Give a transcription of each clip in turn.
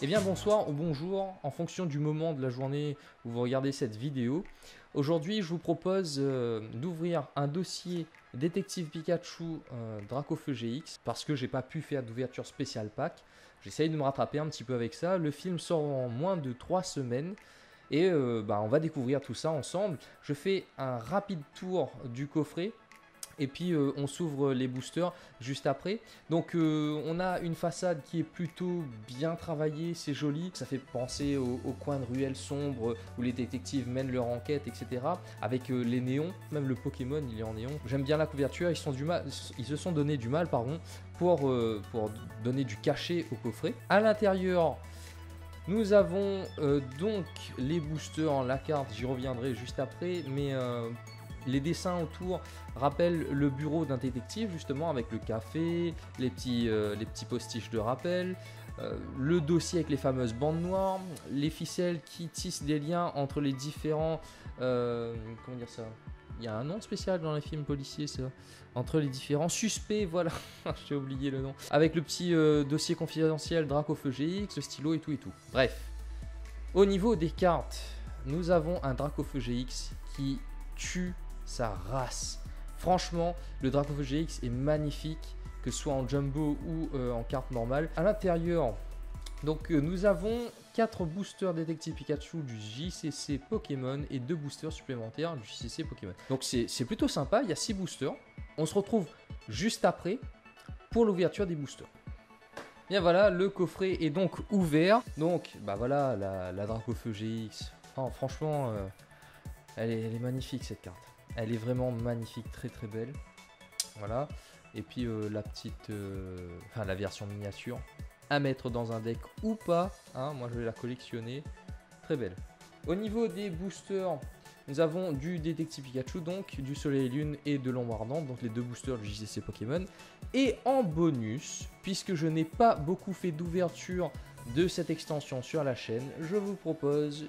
Eh bien bonsoir ou bonjour en fonction du moment de la journée où vous regardez cette vidéo. Aujourd'hui je vous propose d'ouvrir un dossier Détective Pikachu Dracofeu GX parce que j'ai pas pu faire d'ouverture spéciale pack. J'essaye de me rattraper un petit peu avec ça. Le film sort en moins de 3 semaines et on va découvrir tout ça ensemble. Je fais un rapide tour du coffret. Et puis on s'ouvre les boosters juste après. Donc on a une façade qui est plutôt bien travaillée, c'est joli. Ça fait penser au coin de ruelles sombres où les détectives mènent leur enquête, etc. Avec les néons, même le Pokémon il est en néon. J'aime bien la couverture, ils se sont donné du mal pour donner du cachet au coffret. À l'intérieur, nous avons donc les boosters, la carte, j'y reviendrai juste après, mais les dessins autour rappellent le bureau d'un détective, justement, avec le café, les petits postiches de rappel, le dossier avec les fameuses bandes noires, les ficelles qui tissent des liens entre les différents... comment dire ça ? Il y a un nom spécial dans les films policiers, ça. Entre les différents suspects, voilà, j'ai oublié le nom. Avec le petit dossier confidentiel Dracofeu GX, le stylo et tout et tout. Bref. Au niveau des cartes, nous avons un Dracofeu GX qui tue sa race. Franchement, le Dracofeu GX est magnifique, que ce soit en jumbo ou en carte normale. À l'intérieur, donc nous avons 4 boosters Détective Pikachu du JCC Pokémon et 2 boosters supplémentaires du JCC Pokémon. Donc c'est plutôt sympa, il y a 6 boosters. On se retrouve juste après pour l'ouverture des boosters. Bien voilà, le coffret est donc ouvert. Donc bah voilà, la Dracofeu GX. Oh, franchement, elle est magnifique cette carte. Elle est vraiment magnifique, très très belle. Voilà. Et puis la version miniature à mettre dans un deck ou pas. Hein, moi je vais la collectionner. Très belle. Au niveau des boosters, nous avons du Détective Pikachu, donc du Soleil et Lune et de l'Ombre Ardente, donc les 2 boosters du JCC Pokémon. Et en bonus, puisque je n'ai pas beaucoup fait d'ouverture de cette extension sur la chaîne, je vous propose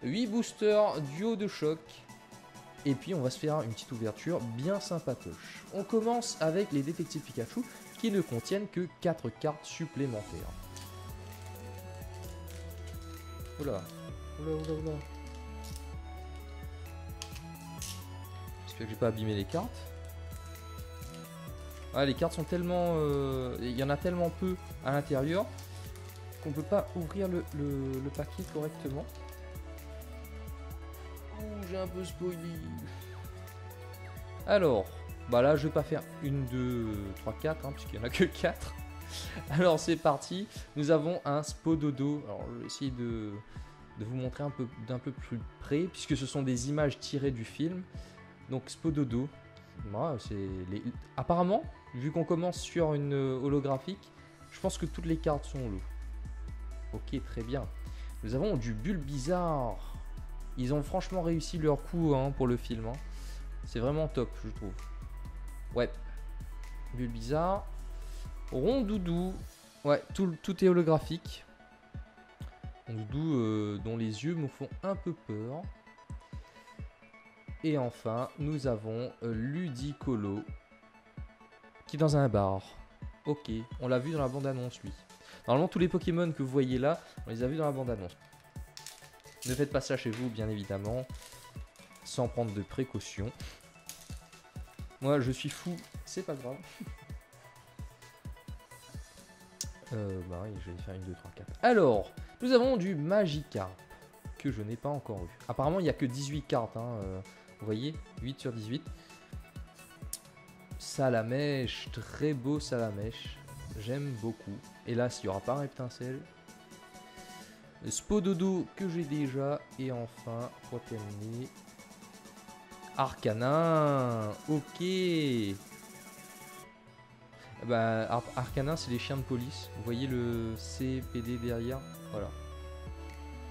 8 boosters duo de choc. Et puis on va se faire une petite ouverture bien sympatoche. On commence avec les Détectives Pikachu qui ne contiennent que 4 cartes supplémentaires. Oula, oula, oula, oula. J'espère que j'ai pas abîmé les cartes. Ah, les cartes sont tellement... il y en a tellement peu à l'intérieur qu'on peut pas ouvrir le paquet correctement. J'ai un peu spoilé. Alors, bah là je vais pas faire 1, 2, 3, 4, hein, puisqu'il n'y en a que 4. Alors c'est parti. Nous avons un Spododo. Alors je vais essayer de vous montrer d'un peu plus près, puisque ce sont des images tirées du film. Donc Spododo. Bah, apparemment, vu qu'on commence sur une holographique, je pense que toutes les cartes sont holo. Ok, très bien. Nous avons du Bulbizarre. Ils ont franchement réussi leur coup hein, pour le film. Hein. C'est vraiment top, je trouve. Ouais. Bulbizarre. Rondoudou. Ouais, tout est holographique. Rondoudou dont les yeux me font un peu peur. Et enfin, nous avons Ludicolo. Qui est dans un bar. Ok, on l'a vu dans la bande-annonce, lui. Normalement, tous les Pokémon que vous voyez là, on les a vus dans la bande-annonce. Ne faites pas ça chez vous, bien évidemment, sans prendre de précautions. Moi, je suis fou, c'est pas grave. Oui, je vais faire 1, 2, 3, 4. Alors, nous avons du Magikarp, que je n'ai pas encore eu. Apparemment, il n'y a que 18 cartes, hein, vous voyez, 8 sur 18. Salamèche, très beau Salamèche, j'aime beaucoup. Hélas, il n'y aura pas un Reptincelle. Spododo que j'ai déjà. Et enfin, pour terminer, Arcanin. Ok. Bah, Arcanin, c'est les chiens de police. Vous voyez le CPD derrière. Voilà.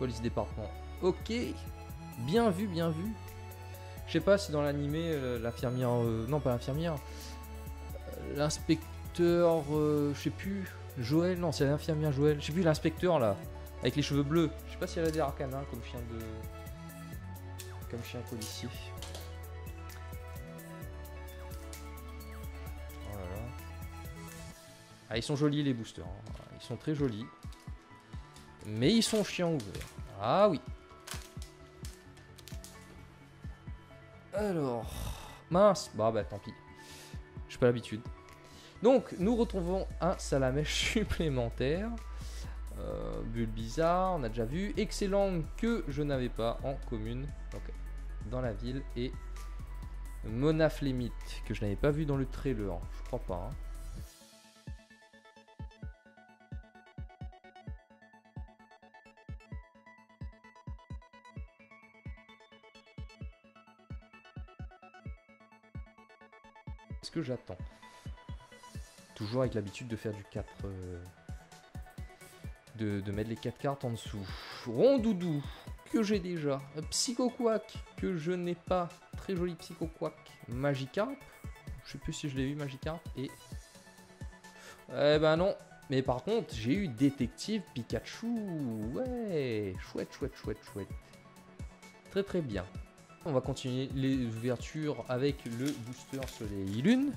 Police département. Ok. Bien vu, bien vu. Je sais pas si dans l'animé, l'infirmière... non, pas l'infirmière. L'inspecteur... je sais plus. Joël, non, c'est l'infirmière Joël. Je sais plus, l'inspecteur là. Avec les cheveux bleus. Je sais pas si elle a des Arcanins comme chien policier. Oh là là. Ah, ils sont jolis les boosters. Hein. Ils sont très jolis. Mais ils sont chiants ouverts. Ah oui. Alors... Mince. Bah tant pis. J'ai pas l'habitude. Donc, nous retrouvons un Salamèche supplémentaire. Bulle bizarre, on a déjà vu. Excellent que je n'avais pas en commune. Donc, dans la ville. Et Monaflémite, que je n'avais pas vu dans le trailer. Je crois pas. Hein. Est-ce que j'attends? Toujours avec l'habitude de faire du 4... de mettre les 4 cartes en dessous. Rondoudou, que j'ai déjà. Psychoquack, que je n'ai pas. Très joli Psychoquack. Magikarp. Je sais plus si je l'ai eu, Magikarp. Et... Eh ben non. Mais par contre, j'ai eu Détective Pikachu. Ouais. Chouette, chouette, chouette, chouette. Très très bien. On va continuer les ouvertures avec le booster Soleil Lune.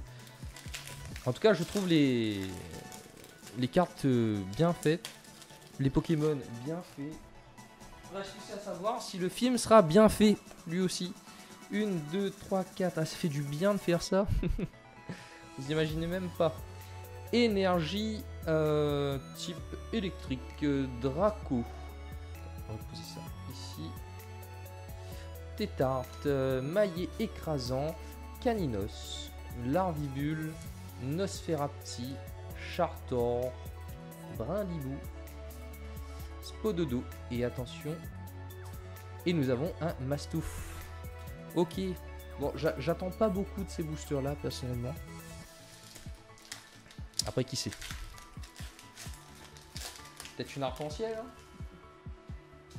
En tout cas, je trouve les cartes bien faites. Les Pokémon bien faits. Reste à savoir si le film sera bien fait, lui aussi. 1, 2, 3, 4. Ah, ça fait du bien de faire ça. Vous imaginez même pas. Énergie type électrique Draco. On va poser ça ici. Tétarte, maillet écrasant, Caninos, Larvibule, Nosferapti, Chartor, Brindibou, Spododo et attention. Et nous avons un Mastouf. Ok. Bon, j'attends pas beaucoup de ces boosters là personnellement. Après qui sait. Peut-être une arc-en-ciel hein.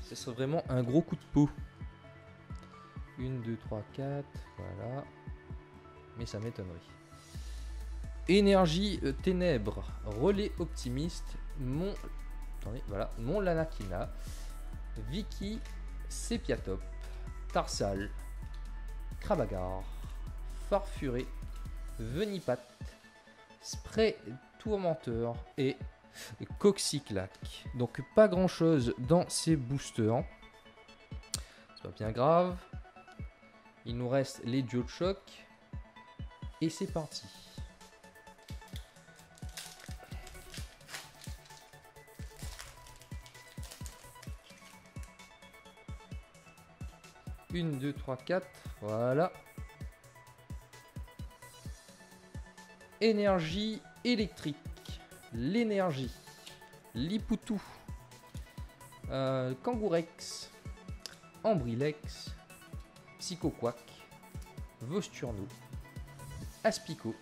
Ce serait vraiment un gros coup de peau. 1, 2, 3, 4. Voilà. Mais ça m'étonnerait. Énergie ténèbres. Relais optimiste. Mon... Attendez, voilà. Mon Lanakina. Vicky. Sepiatop. Tarsal. Krabagar. Farfuré. Venipat. Spray tourmenteur. Et Coxyclac. Donc pas grand chose dans ces boosters. C'est pas bien grave. Il nous reste les duos de choc. Et c'est parti. Une, deux, trois, quatre. Voilà. Énergie électrique. L'énergie. Lipoutou. Kangourex. Ambrilex. Psychoquack. Vosturno. Aspico.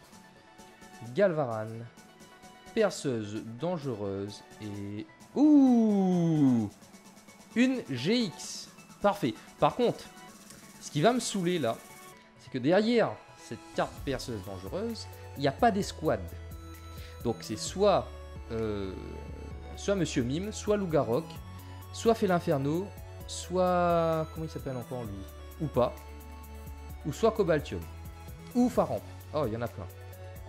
Galvaran. Perceuse dangereuse. Et... Ouh! Une GX. Parfait. Par contre, ce qui va me saouler là, c'est que derrière cette carte perceuse dangereuse, il n'y a pas d'escouade. Donc c'est soit Monsieur Mime, soit Lougarok, soit Félinferno, soit... Comment il s'appelle encore lui? Ou pas. Ou soit Cobaltium. Ou Faramp. Oh, il y en a plein.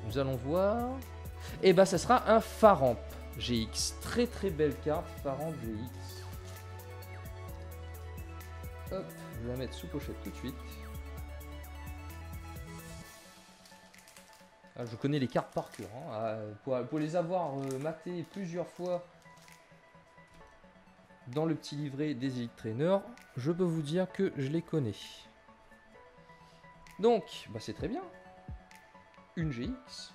Nous allons voir. Et bah ça sera un Faramp GX. Très très belle carte, Faramp GX. Hop, je vais la mettre sous pochette tout de suite. Ah, je connais les cartes par cœur. Hein. Pour les avoir matées plusieurs fois dans le petit livret des Elite Trainers, je peux vous dire que je les connais. Donc, bah c'est très bien. Une GX.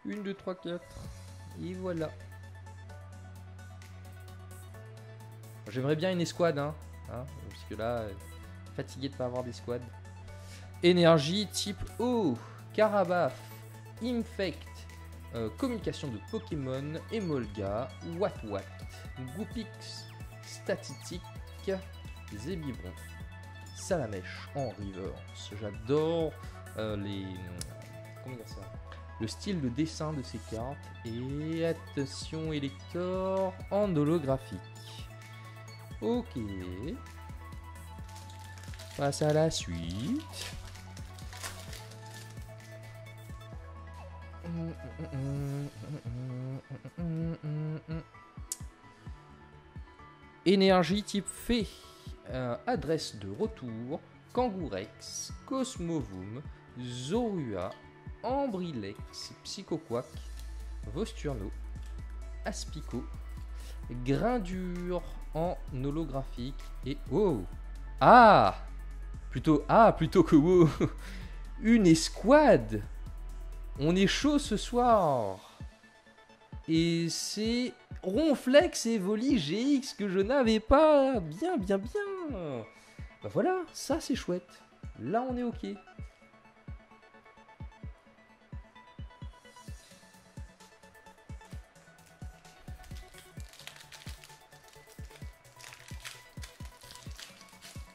Une, deux, trois, quatre. Et voilà. J'aimerais bien une escouade, hein, parce que là, fatigué de ne pas avoir d'escouade. Énergie type O, Carabaf, Infect, communication de Pokémon, Emolga, Watwat, Goopix, Statistique, Zébibron, Salamèche en reverse. J'adore les... Comment dire ça? Le style de dessin de ces cartes. Et attention, Elector en holographique. Ok. passe à la suite. Énergie type fée. Adresse de retour. Kangourex, Cosmovum, Zorua, Ambrilex, Psychoquack, Vosturno, Aspico, Grindure en holographique et oh plutôt que wow. Une escouade. On est chaud ce soir. Et c'est Ronflex et Voli GX que je n'avais pas. Bien. Bah voilà, ça c'est chouette. Là on est ok.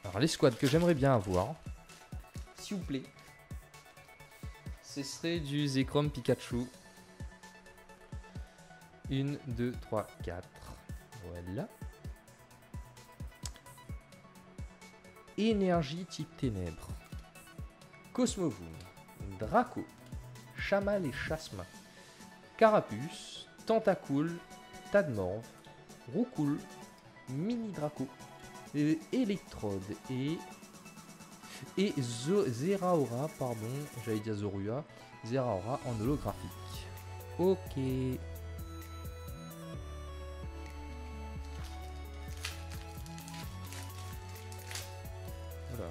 Alors les squads que j'aimerais bien avoir, s'il vous plaît, ce serait du Zekrom Pikachu. 1, 2, 3, 4. Voilà. Énergie type ténèbres. Cosmovum, Draco, Chamal et Chasma, Carapuce, Tentacool, Tadmorve, Roucoule, Mini Draco, Electrode et Zeraora, pardon, j'allais dire Zorua, Zeraora en holographique. Ok. Voilà.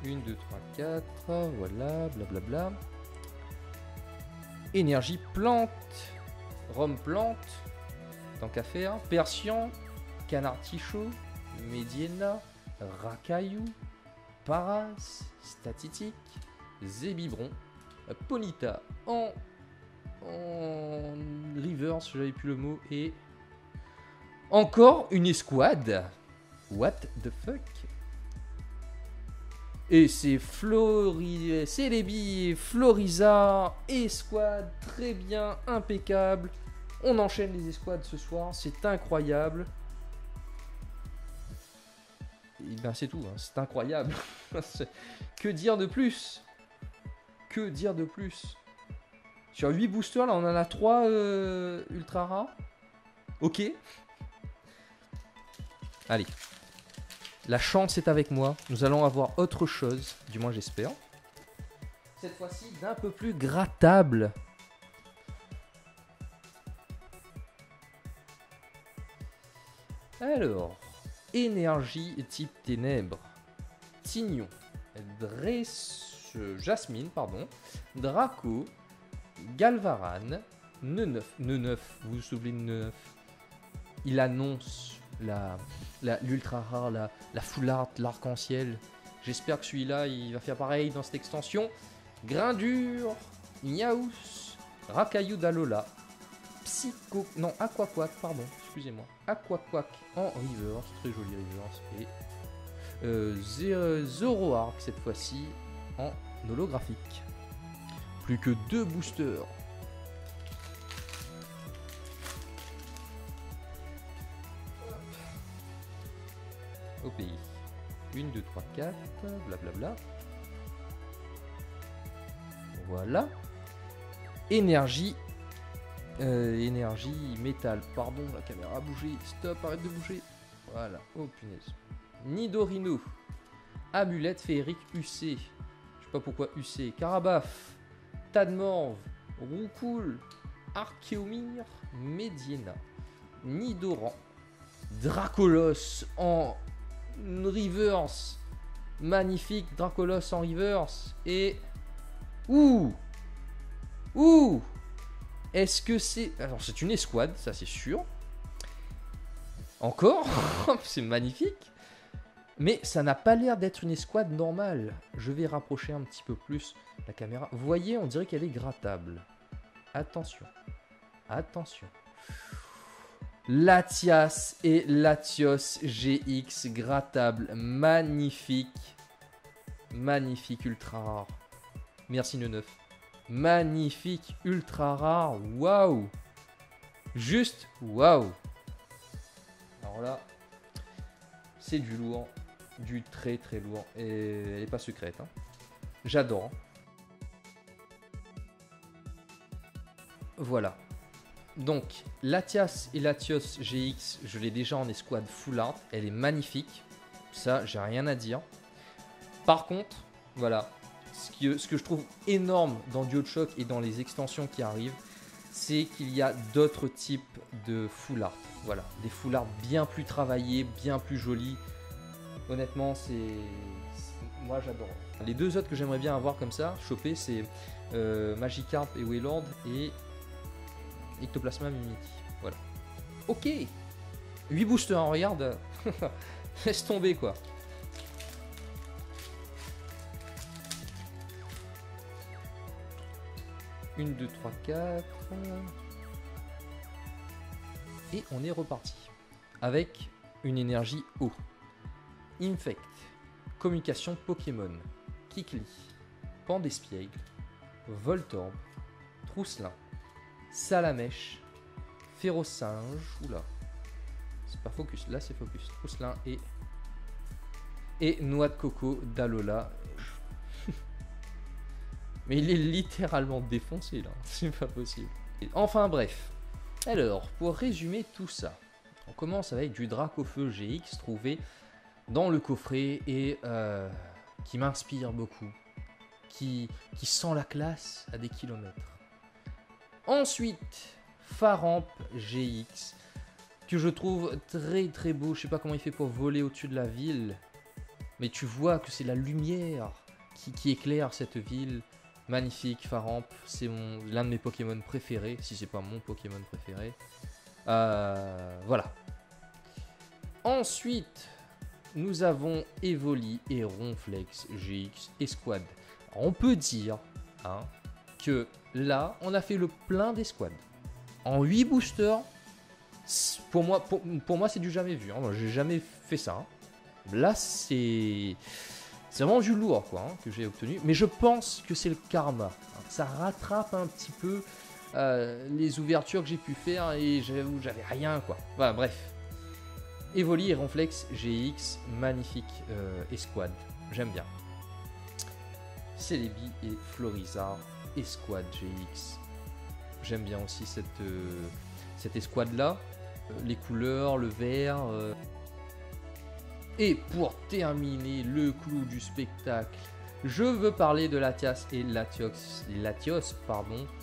Une, 2, 3, 4, voilà, blablabla. Énergie plante, Rome plante, tant qu'à faire, Persian, Canard Tichot, Mediena, Racaillou, Paras, Statitique, Zébibron, Ponita en reverse, j'avais plus le mot, et encore une escouade. What the fuck? Et c'est Celebi, Floriza, escouade, très bien, impeccable. On enchaîne les escouades ce soir, c'est incroyable. Et ben c'est tout, hein, c'est incroyable. Que dire de plus? Que dire de plus? Sur 8 boosters, là on en a 3 ultra rares. Ok. Allez. La chance est avec moi. Nous allons avoir autre chose, du moins j'espère. Cette fois-ci d'un peu plus grattable. Alors, énergie type ténèbres. Tignon, Jasmine, pardon, Draco, Galvaran, Neneuf, vous vous souvenez de Neneuf? Il annonce l'ultra rare, la full art, l'arc-en-ciel. J'espère que celui-là, il va faire pareil dans cette extension. Grindure, Niaous, Racaillou d'Alola, Psycho... Non, Aquaquack, pardon, excusez-moi. Aquaquack en reverse, très joli reverse. Et Zoroark, cette fois-ci, en holographique. Plus que 2 boosters. Au pays. 1, 2, 3, 4, blablabla. Voilà. Énergie. Énergie métal. Pardon, la caméra a bougé. Stop, arrête de bouger. Voilà. Oh punaise. Nidorino. Amulette féerique UC. Je sais pas pourquoi UC. Carabaf. Tadmorve. Roucoule. Archéomir. Mediena. Nidoran. Dracolos en reverse. Magnifique Dracolos en reverse. Et... Ouh. Est-ce que c'est... Alors c'est une escouade, ça c'est sûr. Encore. C'est magnifique. Mais ça n'a pas l'air d'être une escouade normale. Je vais rapprocher un petit peu plus la caméra. Vous voyez, on dirait qu'elle est grattable. Attention. Latias et Latios GX grattable. Magnifique ultra rare. Merci Neneuf. Magnifique ultra rare. Waouh. Juste, waouh. Alors là, c'est du lourd, du très très lourd. Et elle n'est pas secrète. Hein. J'adore. Voilà. Donc, Latias et Latios GX, je l'ai déjà en escouade full art. Elle est magnifique. Ça, j'ai rien à dire. Par contre, voilà. Ce que je trouve énorme dans DualShock et dans les extensions qui arrivent, c'est qu'il y a d'autres types de full art. Voilà. Des full art bien plus travaillés, bien plus jolis. Honnêtement, moi, j'adore. Les deux autres que j'aimerais bien avoir comme ça, choper, c'est Magikarp et Wailord et Ectoplasma Mimikyu. Voilà. Ok. 8 boosters, hein, regarde. Laisse tomber, quoi. Une, 2, 3, 4. Et on est reparti. Avec une énergie eau. Infect. Communication Pokémon. Kikli. Pandespiègle. Voltorb. Trousselin. Salamèche. Férocinge. Oula. C'est pas focus. Là, c'est focus. Trousselin et noix de coco d'Alola. Mais il est littéralement défoncé là. C'est pas possible. Enfin bref. Alors, pour résumer tout ça, on commence avec du Dracofeu GX trouvé dans le coffret et qui m'inspire beaucoup. Qui sent la classe à des kilomètres. Ensuite, Faramp GX, que je trouve très très beau. Je sais pas comment il fait pour voler au-dessus de la ville, mais tu vois que c'est la lumière qui éclaire cette ville. Magnifique, Faramp, c'est l'un de mes Pokémon préférés, si c'est pas mon Pokémon préféré. Voilà. Ensuite, nous avons Evoli et Ronflex GX Escouade. On peut dire hein, que là, on a fait le plein d'escouades. En 8 boosters, pour moi c'est du jamais vu. Hein. J'ai jamais fait ça. Hein. Là, c'est vraiment du lourd quoi, hein, que j'ai obtenu. Mais je pense que c'est le karma. Hein. Ça rattrape un petit peu les ouvertures que j'ai pu faire et j'avais rien quoi. Voilà, bref. Evoli et Ronflex GX, magnifique escouade. J'aime bien. Celebi et Florizard Escouade GX. J'aime bien aussi cette escouade là. Les couleurs, le vert. Et pour terminer le clou du spectacle, je veux parler de Latias et Latios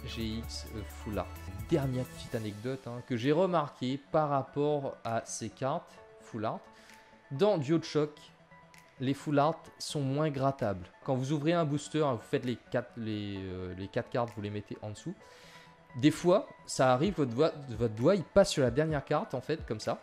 GX Full Art. Dernière petite anecdote hein, que j'ai remarqué par rapport à ces cartes Full Art. Dans DualShock, les Full Art sont moins grattables. Quand vous ouvrez un booster, vous faites les 4 cartes, vous les mettez en dessous. Des fois, ça arrive, votre doigt il passe sur la dernière carte, en fait, comme ça.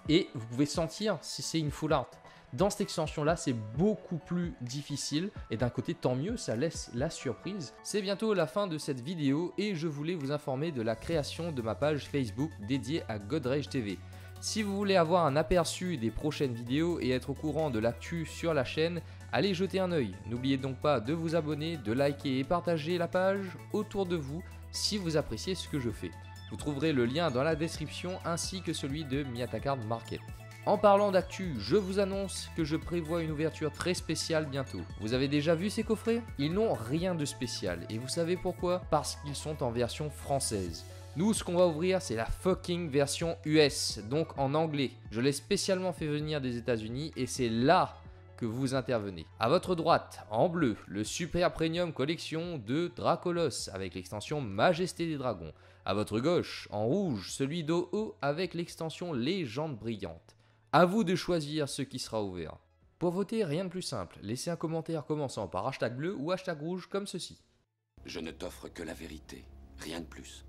Et vous pouvez sentir si c'est une Full Art. Dans cette extension-là, c'est beaucoup plus difficile. Et d'un côté, tant mieux, ça laisse la surprise. C'est bientôt la fin de cette vidéo et je voulais vous informer de la création de ma page Facebook dédiée à GodRage TV. Si vous voulez avoir un aperçu des prochaines vidéos et être au courant de l'actu sur la chaîne, allez jeter un œil. N'oubliez donc pas de vous abonner, de liker et partager la page autour de vous si vous appréciez ce que je fais. Vous trouverez le lien dans la description ainsi que celui de Miatacard Market. En parlant d'actu, je vous annonce que je prévois une ouverture très spéciale bientôt. Vous avez déjà vu ces coffrets? Ils n'ont rien de spécial et vous savez pourquoi? Parce qu'ils sont en version française. Nous, ce qu'on va ouvrir, c'est la fucking version US, donc en anglais. Je l'ai spécialement fait venir des États-Unis et c'est là que vous intervenez. À votre droite, en bleu, le Super Premium Collection de Dracolos avec l'extension Majesté des Dragons. À votre gauche, en rouge, celui d'O-Oh avec l'extension Légende Brillante. À vous de choisir ce qui sera ouvert. Pour voter, rien de plus simple. Laissez un commentaire commençant par hashtag bleu ou hashtag rouge comme ceci. Je ne t'offre que la vérité, rien de plus.